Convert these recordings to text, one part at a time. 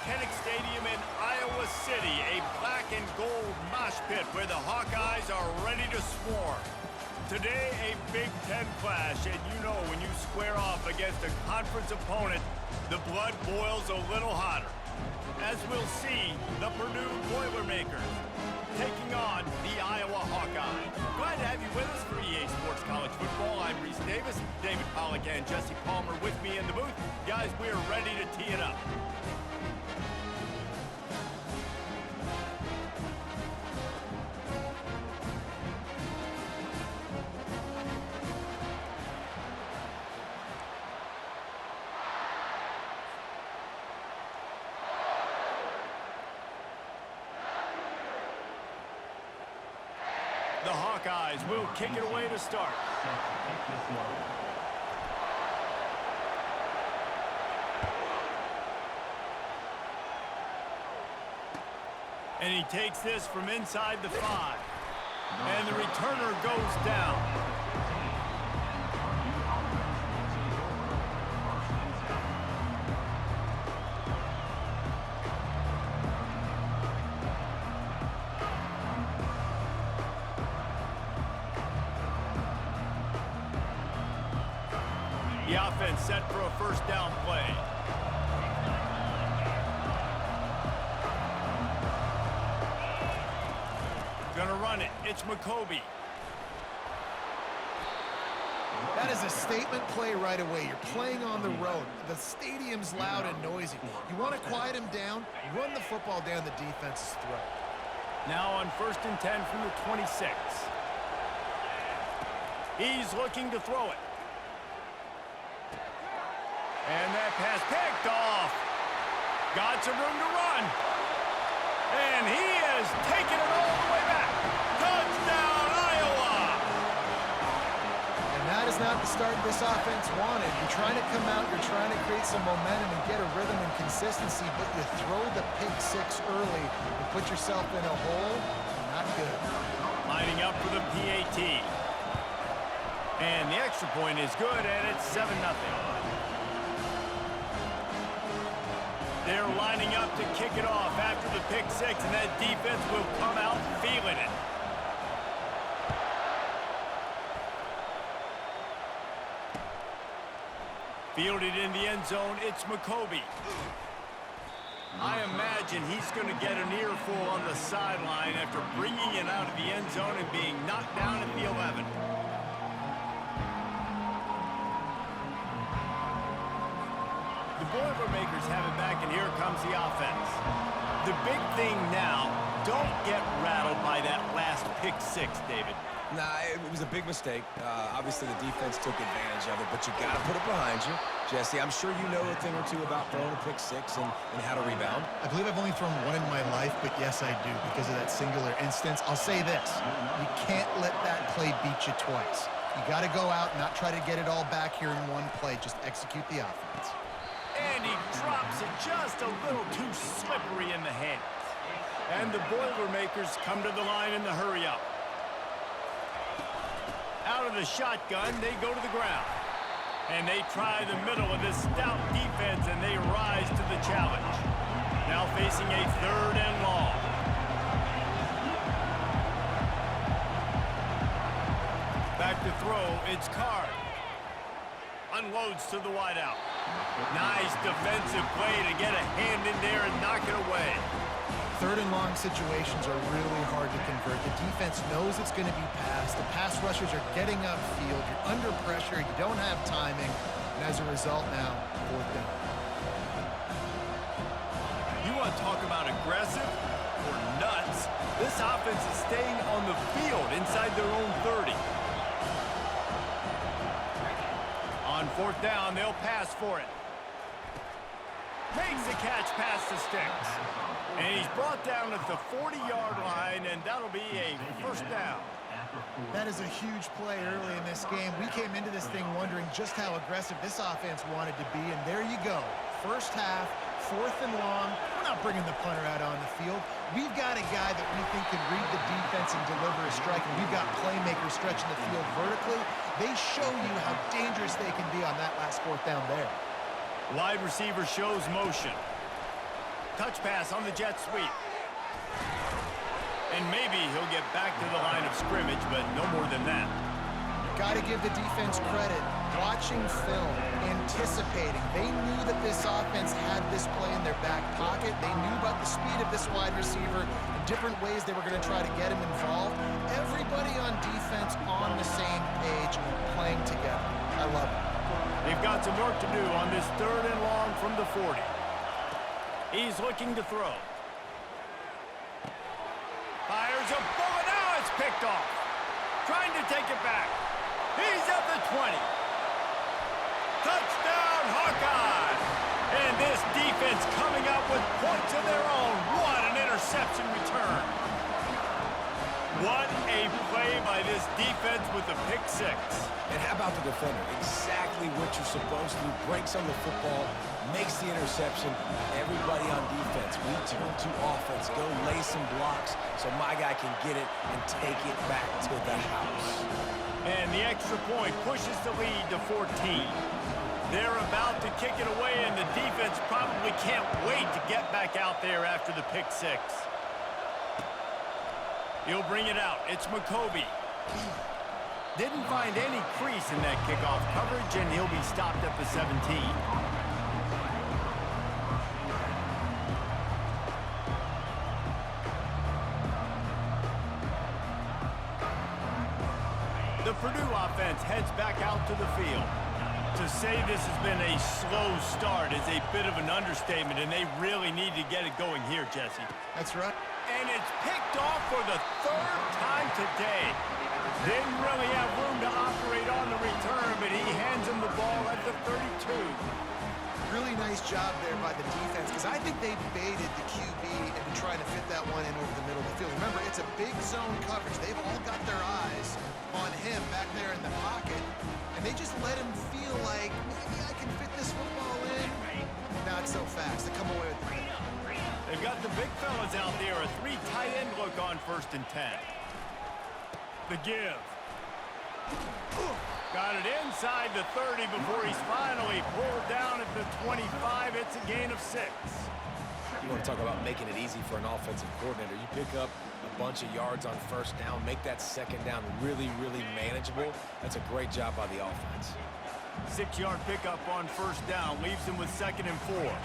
Kinnick Stadium in Iowa City, a black and gold mosh pit where the Hawkeyes are ready to swarm. Today, a Big Ten clash, and you know when you square off against a conference opponent, the blood boils a little hotter. As we'll see, the Purdue Boilermakers taking on the Iowa Hawkeyes. Glad to have you with us for EA Sports College Football. I'm Reese Davis, David Pollack and Jesse Palmer with me in the booth. Guys, we're ready to tee it up. The Hawkeyes will kick it away to start. And he takes this from inside the 5. And the returner goes down. The offense set for a first down play. Gonna run it. It's McCoby. That is a statement play right away. You're playing on the road. The stadium's loud and noisy. You want to quiet him down, run the football down the defense's throat. Now on 1st and 10 from the 26. He's looking to throw it. And that pass picked off. Got some room to run. And he has taken it all the way back. Touchdown, Iowa! And that is not the start this offense wanted. You're trying to come out, you're trying to create some momentum and get a rhythm and consistency, but you throw the pick 6 early and put yourself in a hole. Not good. Lining up for the PAT. And the extra point is good, and it's 7-0. They're lining up to kick it off after the pick 6, and that defense will come out feeling it. Fielded in the end zone, it's McCoby. I imagine he's going to get an earful on the sideline after bringing it out of the end zone and being knocked down at the 11. Boilermakers have it back, and here comes the offense. The big thing now, don't get rattled by that last pick 6, David. Nah, it was a big mistake. Obviously, the defense took advantage of it, but you got to put it behind you. Jesse, I'm sure you know a thing or two about throwing a pick 6 and how to rebound. I believe I've only thrown one in my life, but yes, I do, because of that singular instance. I'll say this. You can't let that play beat you twice. You got to go out and not try to get it all back here in one play. Just execute the offense. And he drops it just a little too slippery in the hands. And the Boilermakers come to the line in the hurry-up. Out of the shotgun, they go to the ground. And they try the middle of this stout defense, and they rise to the challenge. Now facing a 3rd and long. Back to throw, it's Card. Unloads to the wideout. Nice defensive play to get a hand in there and knock it away. 3rd and long situations are really hard to convert. The defense knows it's going to be passed. The pass rushers are getting upfield. You're under pressure. You don't have timing. And as a result now, 4th down. You want to talk about aggressive or nuts? This offense is staying on the field inside their own 30. On 4th down, they'll pass for it. Makes the catch past the sticks. And he's brought down at the 40-yard line, and that'll be a 1st down. That is a huge play early in this game. We came into this thing wondering just how aggressive this offense wanted to be, and there you go. First half, 4th and long. We're not bringing the punter out on the field. We've got a guy that we think can read the defense and deliver a strike, and we've got playmakers stretching the field vertically. They show you how dangerous they can be on that last 4th down there. Wide receiver shows motion. Touch pass on the jet sweep. And maybe he'll get back to the line of scrimmage, but no more than that. Got to give the defense credit. Watching film, anticipating. They knew that this offense had this play in their back pocket. They knew about the speed of this wide receiver and different ways they were going to try to get him involved. Everybody on defense on the same page, playing together. I love it. They've got some work to do on this 3rd and long from the 40. He's looking to throw. Fires a bullet. Now it's picked off. Trying to take it back. He's at the 20. Touchdown, Hawkeyes! And this defense coming up with points of their own. What an interception return. What a play by this defense with the pick 6. And how about the defender? Exactly what you're supposed to do. Breaks on the football, makes the interception. Everybody on defense, we turn to offense. Go lay some blocks so my guy can get it and take it back to the house. And the extra point pushes the lead to 14. They're about to kick it away, and the defense probably can't wait to get back out there after the pick 6. He'll bring it out. It's McCoby. Didn't find any crease in that kickoff coverage, and he'll be stopped at the 17. The Purdue offense heads back out to the field. To say this has been a slow start is a bit of an understatement, and they really need to get it going here, Jesse. That's right. And it's picked off for the 3rd time today. Didn't really have room to operate on the return, but he hands him the ball at the 32. Really nice job there by the defense, because I think they baited the QB into trying to fit that one in over the middle of the field. Remember, it's a big zone coverage. They've all got their eyes on him back there in the pocket, and they just let him feel like, maybe I can fit this football in. Not so fast. They come away with the pick. They've got the big fellas out there. A 3 tight end look on 1st and 10. The give. Got it inside the 30 before he's finally pulled down at the 25. It's a gain of 6. You want to talk about making it easy for an offensive coordinator. You pick up a bunch of yards on 1st down, make that 2nd down really, really manageable. That's a great job by the offense. 6-yard pickup on 1st down leaves him with 2nd and 4.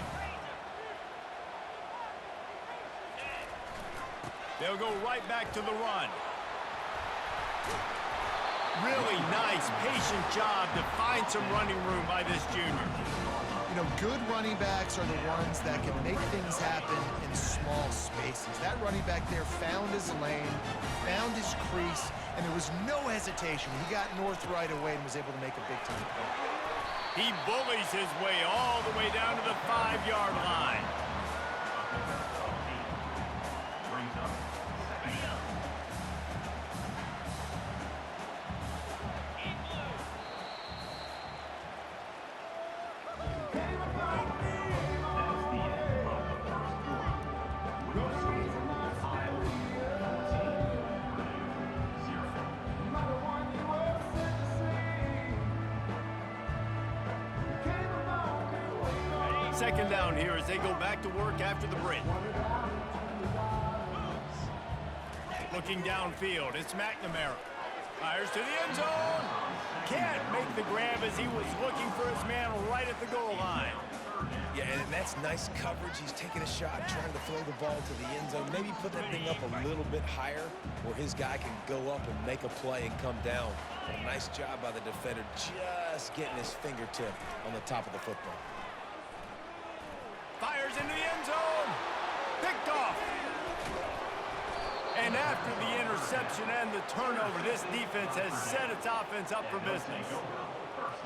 They'll go right back to the run. Really nice, patient job to find some running room by this junior. You know, good running backs are the ones that can make things happen in small spaces. That running back there found his lane, found his crease, and there was no hesitation. He got north right away and was able to make a big-time play. He bullies his way all the way down to the 5-yard line. Second down here as they go back to work after the break. Looking downfield, it's McNamara. Fires to the end zone. Can't make the grab as he was looking for his man right at the goal line. Yeah, and that's nice coverage. He's taking a shot, trying to throw the ball to the end zone. Maybe put that thing up a little bit higher where his guy can go up and make a play and come down. But a nice job by the defender just getting his fingertip on the top of the football. Fires into the end zone. Picked off. And after the interception and the turnover, this defense has set its offense up for business.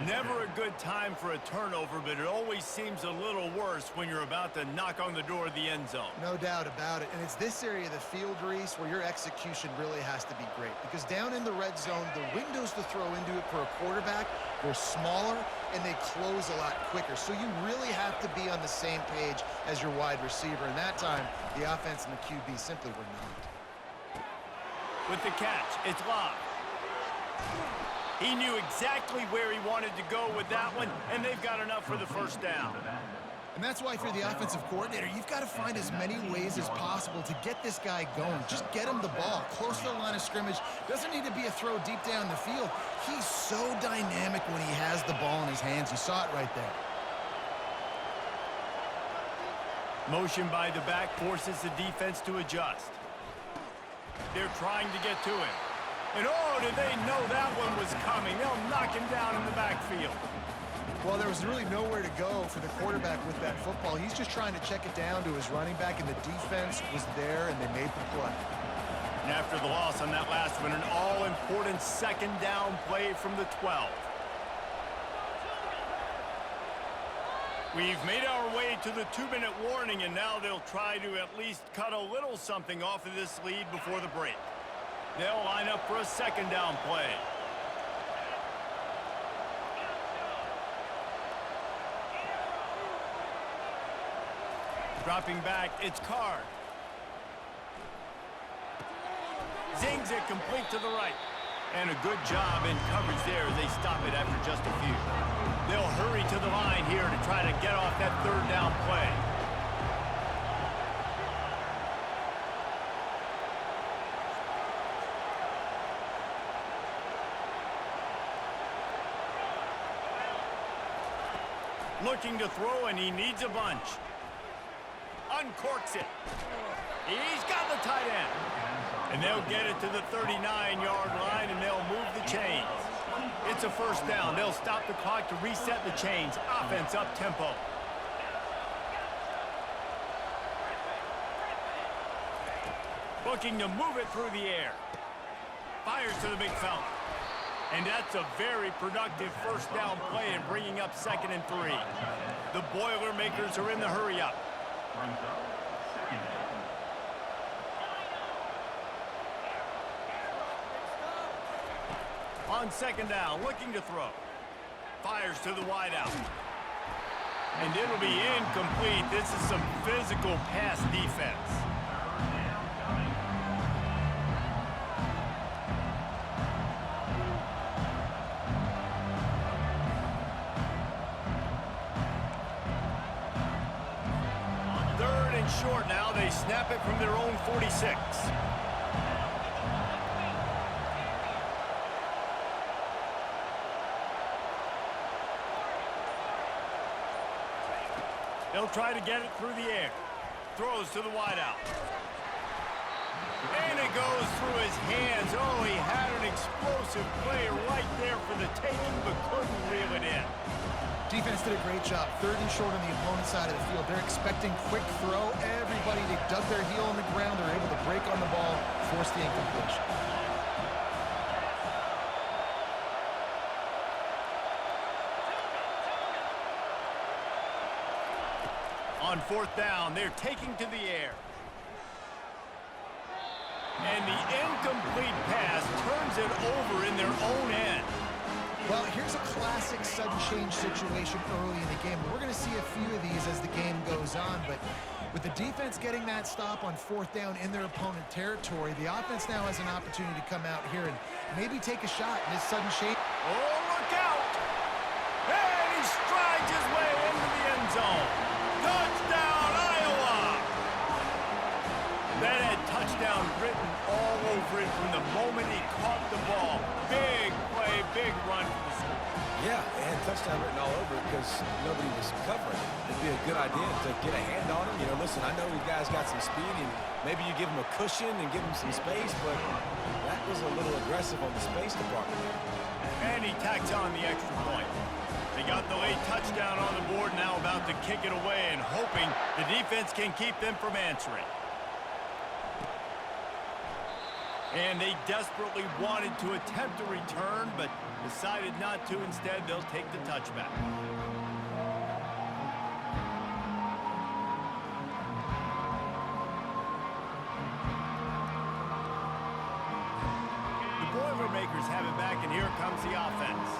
Never a good time for a turnover, but it always seems a little worse when you're about to knock on the door of the end zone. No doubt about it. And it's this area of the field, Reese, where your execution really has to be great. Because down in the red zone, the windows to throw into it for a quarterback were smaller, and they close a lot quicker. So you really have to be on the same page as your wide receiver. And that time, the offense and the QB simply were not. With the catch, it's Love. He knew exactly where he wanted to go with that one, and they've got enough for the first down. And that's why, if you're the offensive coordinator, you've got to find as many ways as possible to get this guy going. Just get him the ball close to the line of scrimmage. Doesn't need to be a throw deep down the field. He's so dynamic when he has the ball in his hands. You saw it right there. Motion by the back forces the defense to adjust. They're trying to get to him. And oh, did they know that one was coming? They'll knock him down in the backfield. Well, there was really nowhere to go for the quarterback with that football. He's just trying to check it down to his running back, and the defense was there, and they made the play. And after the loss on that last one, an all-important second down play from the 12. We've made our way to the 2-minute warning, and now they'll try to at least cut a little something off of this lead before the break. They'll line up for a second down play. Dropping back, it's Card. Zings it complete to the right. And a good job in coverage there as they stop it after just a few. They'll hurry to the line here to try to get off that third down play. Looking to throw, and he needs a bunch. Uncorks it. He's got the tight end. And they'll get it to the 39-yard line, and they'll move the chains. It's a first down. They'll stop the clock to reset the chains. Offense up-tempo. Looking to move it through the air. Fires to the big fella. And that's a very productive first down play and bringing up 2nd and 3. The Boilermakers are in the hurry-up. On second down, looking to throw. Fires to the wideout. And it'll be incomplete. This is some physical pass defense. Third and short now. They snap it from their own 46. They'll try to get it through the air. Throws to the wideout. And it goes through his hands. Oh, he had an explosive play right there for the taking, but couldn't reel it in. Defense did a great job. Third and short on the opponent's side of the field. They're expecting quick throw. Everybody, they dug their heel on the ground. They're able to break on the ball, force the incompletion. On fourth down, they're taking to the air. And the incomplete pass turns it over in their own end. Well, here's a classic sudden change situation early in the game. We're going to see a few of these as the game goes on, but with the defense getting that stop on fourth down in their opponent territory, the offense now has an opportunity to come out here and maybe take a shot in this sudden change. Oh, look out! And he strides his way into the end zone. Touchdown, Iowa! That had touchdown written all over it from the moment he caught the ball. Big play, big run for the school. Yeah, they had touchdown written all over it because nobody was covering it. It'd be a good idea to get a hand on him. You know, listen, I know you guys got some speed, and maybe you give him a cushion and give him some space, but that was a little aggressive on the space department there. And he tacks on the extra point. They got the late touchdown on the board, now about to kick it away and hoping the defense can keep them from answering. And they desperately wanted to attempt a return, but decided not to. Instead, they'll take the touchback. The Boilermakers have it back, and here comes the offense.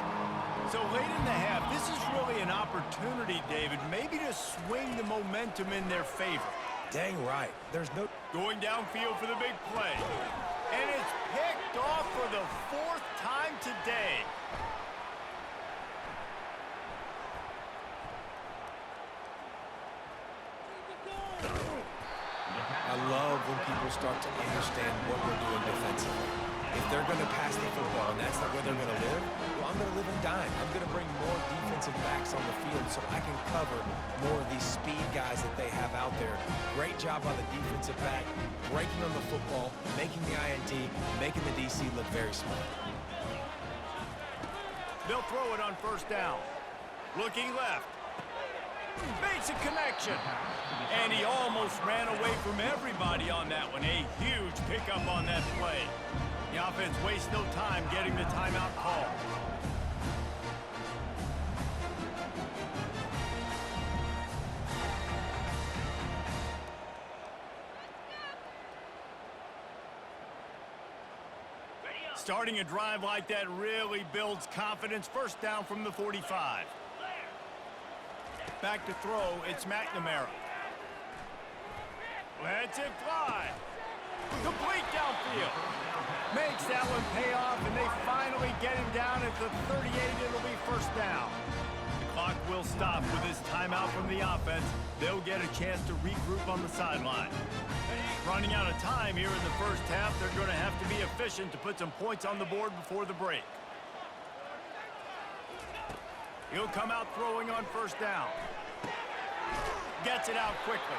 So late in the half, this is really an opportunity, David, maybe to swing the momentum in their favor. Dang right. There's no... Going downfield for the big play. And it's picked off for the 4th time today. will start to understand what we're doing defensively. If they're going to pass the football and that's not where they're going to live, well, I'm going to live and dime. I'm going to bring more defensive backs on the field so I can cover more of these speed guys that they have out there. Great job by the defensive back, breaking on the football, making the INT, making the DC look very smart. They'll throw it on first down. Looking left. Makes a connection. And he almost ran away from everybody on that one. A huge pickup on that play. The offense wastes no time getting the timeout call. Starting a drive like that really builds confidence. First down from the 45. Back to throw, it's McNamara. Lets it fly. Complete downfield. Makes that one pay off, and they finally get him down at the 38. It'll be first down. The clock will stop with this timeout from the offense. They'll get a chance to regroup on the sideline. Running out of time here in the first half, they're going to have to be efficient to put some points on the board before the break. He'll come out throwing on first down. Gets it out quickly.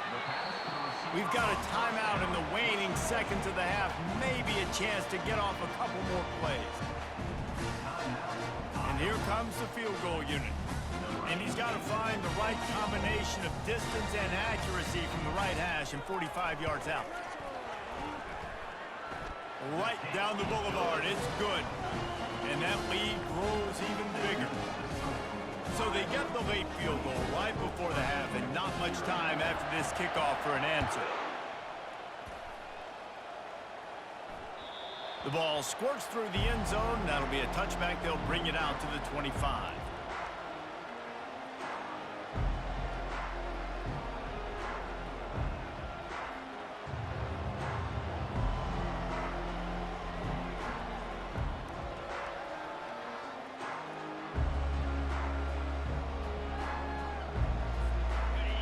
We've got a timeout in the waning seconds of the half. Maybe a chance to get off a couple more plays. And here comes the field goal unit. And he's got to find the right combination of distance and accuracy from the right hash and 45 yards out. Right down the boulevard. It's good. And that lead grows even bigger. So they get the late field goal right before the half, and not much time after this kickoff for an answer. The ball squirts through the end zone. That'll be a touchback. They'll bring it out to the 25.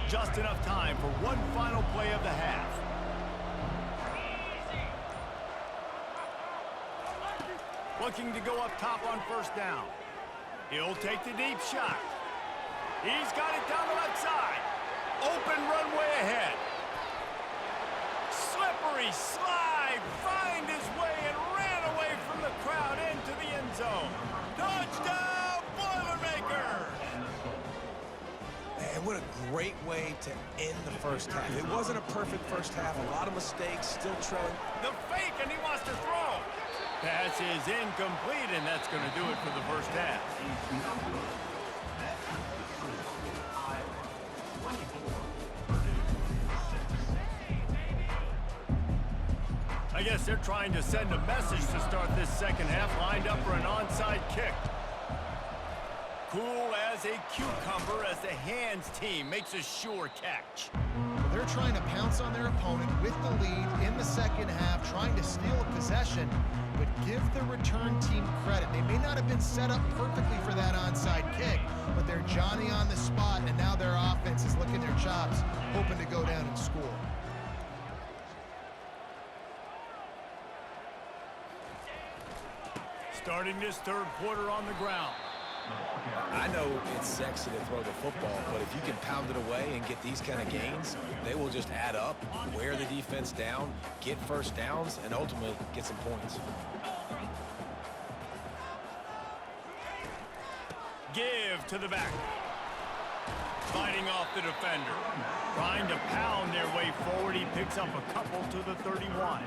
Just enough time for one final play of the half. Looking to go up top on first down. He'll take the deep shot. He's got it down the left side. Open runway ahead. Slippery slide. Find his way and ran away from the crowd into the end zone. Touchdown, Boilermakers! Man, what a great way to end the first half. It wasn't a perfect first half. A lot of mistakes, still trailing. The fake, and he wants to throw. Pass is incomplete, and that's going to do it for the first half. I guess they're trying to send a message to start this second half, lined up for an onside kick. Cool as a cucumber as the hands team makes a sure catch. They're trying to pounce on their opponent with the lead in the second half, trying to steal a possession, but give the return team credit. They may not have been set up perfectly for that onside kick, but they're Johnny on the spot, and now their offense is licking their chops, hoping to go down and score. Starting this third quarter on the ground. I know it's sexy to throw the football, but if you can pound it away and get these kind of gains, they will just add up, wear the defense down, get first downs, and ultimately get some points. Give to the back. Fighting off the defender. Trying to pound their way forward. He picks up a couple to the 31.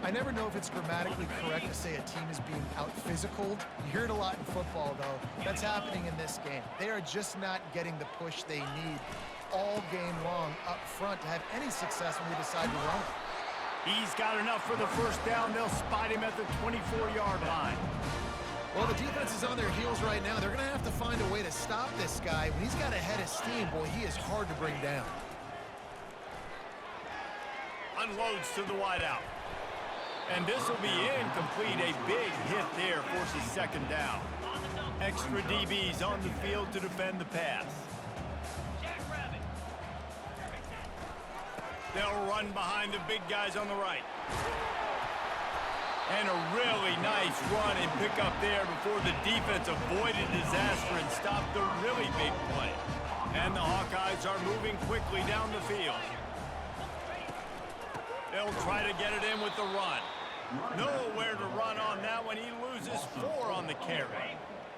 I never know if it's grammatically correct to say a team is being out-physicaled. You hear it a lot in football, though. That's happening in this game. They are just not getting the push they need all game long up front to have any success when they decide to run it. He's got enough for the first down. They'll spot him at the 24-yard line. Well, the defense is on their heels right now. They're going to have to find a way to stop this guy. When he's got a head of steam, boy, he is hard to bring down. Unloads to the wideout. And this will be incomplete. A big hit there forces second down. Extra DBs on the field to defend the pass. They'll run behind the big guys on the right. And a really nice run and pick up there before the defense avoided disaster and stopped the really big play. And the Hawkeyes are moving quickly down the field. They'll try to get it in with the run. Nowhere to run on that one. He loses 4 on the carry.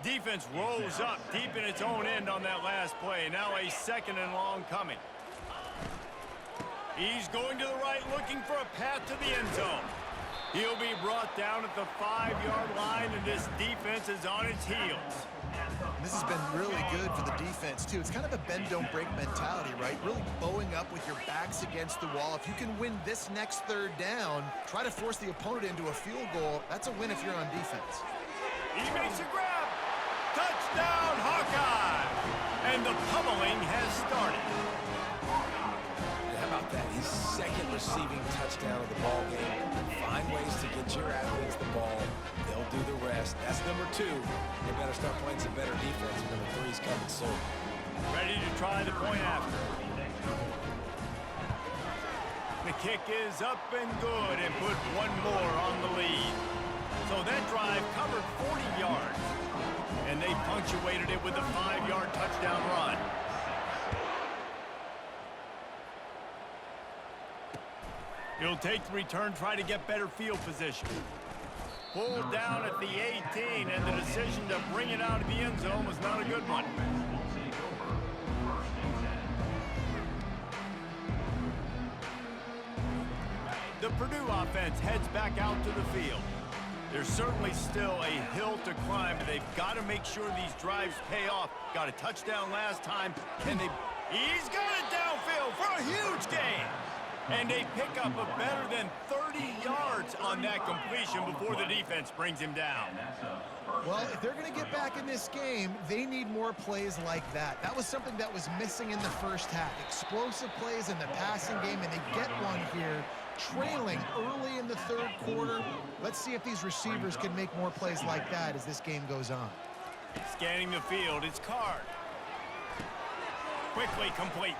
Defense rolls up deep in its own end on that last play. Now a 2nd and long coming. He's going to the right, looking for a path to the end zone. He'll be brought down at the 5-yard line, and this defense is on its heels. This has been really good for the defense, too. It's kind of a bend-don't-break mentality, right? Really bowing up with your backs against the wall. If you can win this next 3rd down, try to force the opponent into a field goal. That's a win if you're on defense. He makes a grab. Touchdown, Hawkeye! And the pummeling has started. How about that? His 2nd receiving touchdown of the ball game. Find ways to get your athletes the ball. They'll do the rest. That's number 2. They better start playing some better defense. Number 3's coming soon. Ready to try the point after. The kick is up and good and put 1 more on the lead. So that drive covered 40 yards. And they punctuated it with a 5-yard touchdown run. He'll take the return, try to get better field position. Pulled down at the 18, and the decision to bring it out of the end zone was not a good one. The Purdue offense heads back out to the field. There's certainly still a hill to climb, but they've got to make sure these drives pay off. Got a touchdown last time, and he's got it downfield for a huge gain. And they pick up a better than 30 yards on that completion before the defense brings him down. Well, if they're going to get back in this game, they need more plays like that. That was something that was missing in the first half. Explosive plays in the passing game, and they get one here, trailing early in the 3rd quarter. Let's see if these receivers can make more plays like that as this game goes on. Scanning the field, it's Card. Quickly complete.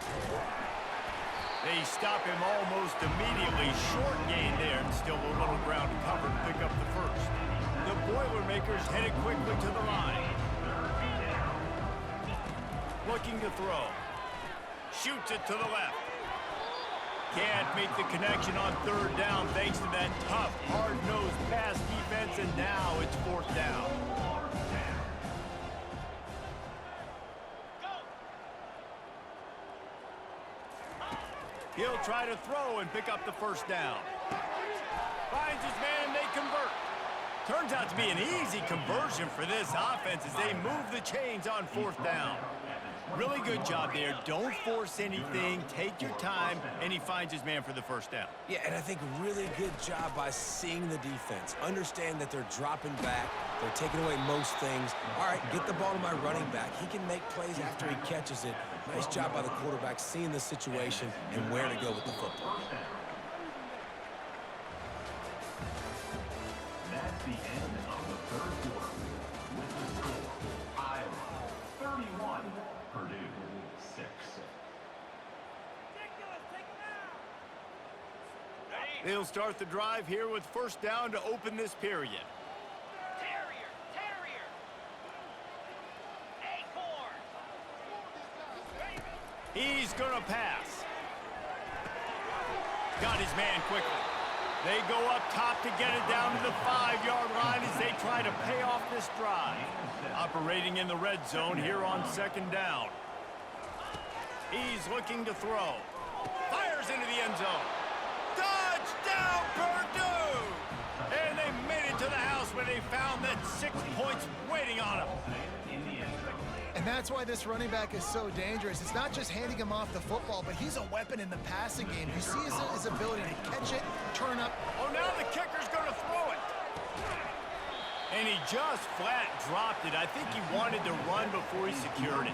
They stop him almost immediately. Short gain there, and still a little ground to cover to pick up the 1st. The Boilermakers headed quickly to the line. Looking to throw. Shoots it to the left. Can't make the connection on 3rd down thanks to that tough, hard-nosed pass defense, and now it's 4th down. He'll try to throw and pick up the 1st down. Finds his man and they convert. Turns out to be an easy conversion for this offense as they move the chains on 4th down. Really good job there. Don't force anything. Take your time, and he finds his man for the 1st down. Yeah, and I think really good job by seeing the defense. Understand that they're dropping back. They're taking away most things. All right, get the ball to my running back. He can make plays after he catches it. Nice job by the quarterback seeing the situation and where to go with the football. That's the end of the 3rd quarter. With the score, Iowa 31, Purdue 6. They'll start the drive here with 1st down to open this period. He's going to pass. Got his man quickly. They go up top to get it down to the 5-yard line as they try to pay off this drive. Operating in the red zone here on 2nd down. He's looking to throw. Fires into the end zone. Touchdown, Purdue! And they made it to the house where they found that 6 points waiting on them. And that's why this running back is so dangerous. It's not just handing him off the football, but he's a weapon in the passing game. You see his ability to catch it, turn up. Oh, now the kicker's going to throw it. And he just flat dropped it. I think he wanted to run before he secured it.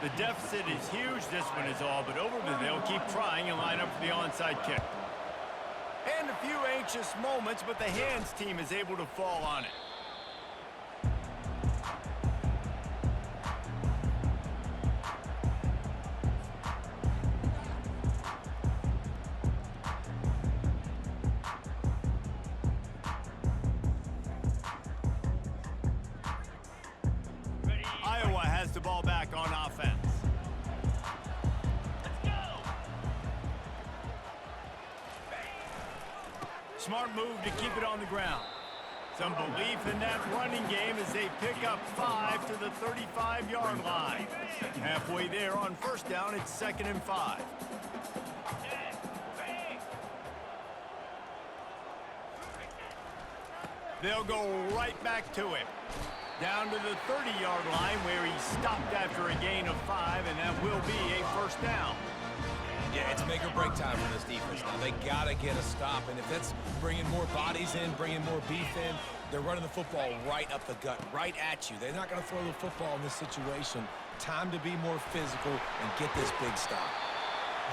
The deficit is huge. This one is all but over, but they'll keep trying and line up for the onside kick. And a few anxious moments, but the hands team is able to fall on it. ball back on offense. Smart move to keep it on the ground. Some belief in that running game as they pick up 5 to the 35-yard line. Halfway there on first down, it's 2nd and 5. They'll go right back to him. Down to the 30-yard line where he stopped after a gain of 5, and that will be a first down. Yeah, it's make or break time for this defense now. They got to get a stop, and if that's bringing more bodies in, bringing more beef in, they're running the football right up the gut, right at you. They're not going to throw the football in this situation. Time to be more physical and get this big stop.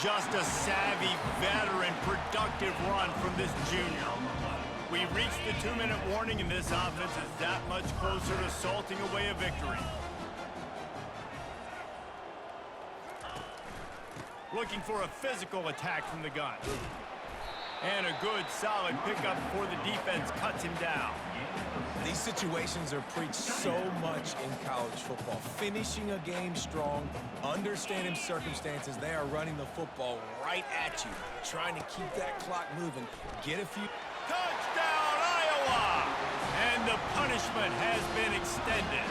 Just a savvy, veteran, productive run from this junior. We reached the 2-minute warning, and this offense is that much closer to salting away a victory. Looking for a physical attack from the gun. And a good, solid pickup before the defense cuts him down. These situations are preached so much in college football. Finishing a game strong, understanding circumstances. They are running the football right at you, trying to keep that clock moving. Get a few... Touchdown, Iowa! And the punishment has been extended.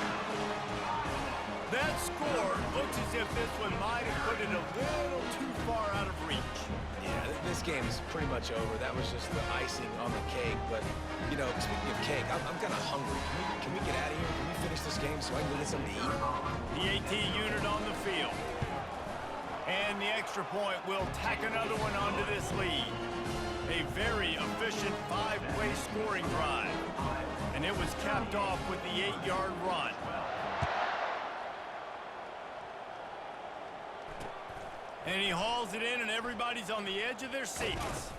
That score looks as if this one might have put it a little too far out of reach. Yeah, this game is pretty much over. That was just the icing on the cake. But, you know, speaking of cake, I'm kind of hungry. Can we get out of here? Can we finish this game so I can go get something to eat? The AT unit on the field. And the extra point will tack another one onto this lead. A very efficient 5-play scoring drive. And it was capped off with the 8-yard run. And he hauls it in, and everybody's on the edge of their seats.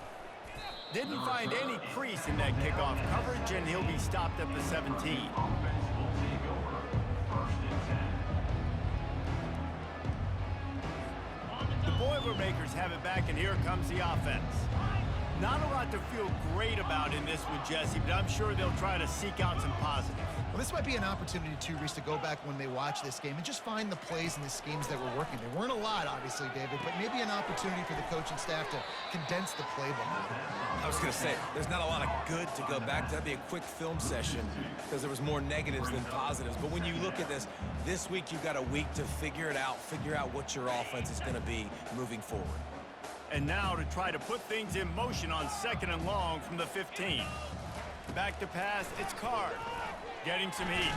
Didn't find any crease in that kickoff coverage, and he'll be stopped at the 17. The Boilermakers have it back, and here comes the offense. Not a lot to feel great about in this one, Jesse, but I'm sure they'll try to seek out some positives. Well, this might be an opportunity, too, Reese, to go back when they watch this game and just find the plays and the schemes that were working. There weren't a lot, obviously, David, but maybe an opportunity for the coaching staff to condense the playbook. I was going to say, there's not a lot of good to go back to. That'd be a quick film session because there was more negatives than positives. But when you look at this week you've got a week to figure it out, figure out what your offense is going to be moving forward. And now to try to put things in motion on 2nd and long from the 15. Back to pass, it's Card. Getting some heat.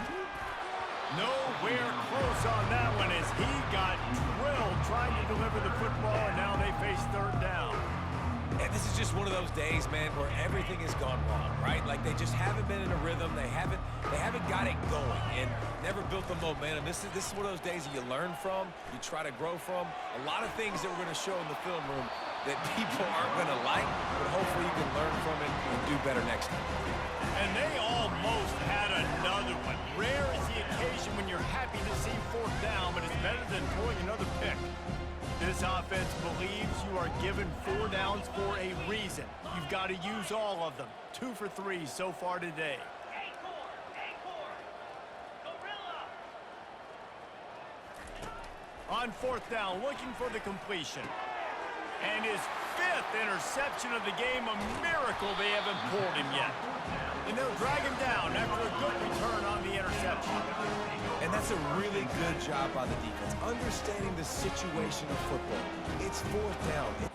Nowhere close on that one as he got drilled trying to deliver the football, and now they face 3rd down. And this is just one of those days, man, where everything has gone wrong, right? Like they just haven't been in a rhythm. They haven't got it going and never built the momentum. This is one of those days that you learn from, you try to grow from. A lot of things that we're going to show in the film room that people aren't going to like, but hopefully you can learn from it and do better next time. And they almost had another one. Rare is the occasion when you're happy to see 4th down, but it's better than throwing another pick. This offense believes you are given 4 downs for a reason. You've got to use all of them. 2 for 3 so far today. On 4th down, looking for the completion. And his 5th interception of the game, a miracle they haven't pulled him yet. And they'll drag him down after a good return on the interception. And that's a really good job by the defense, understanding the situation of football. It's 4th down.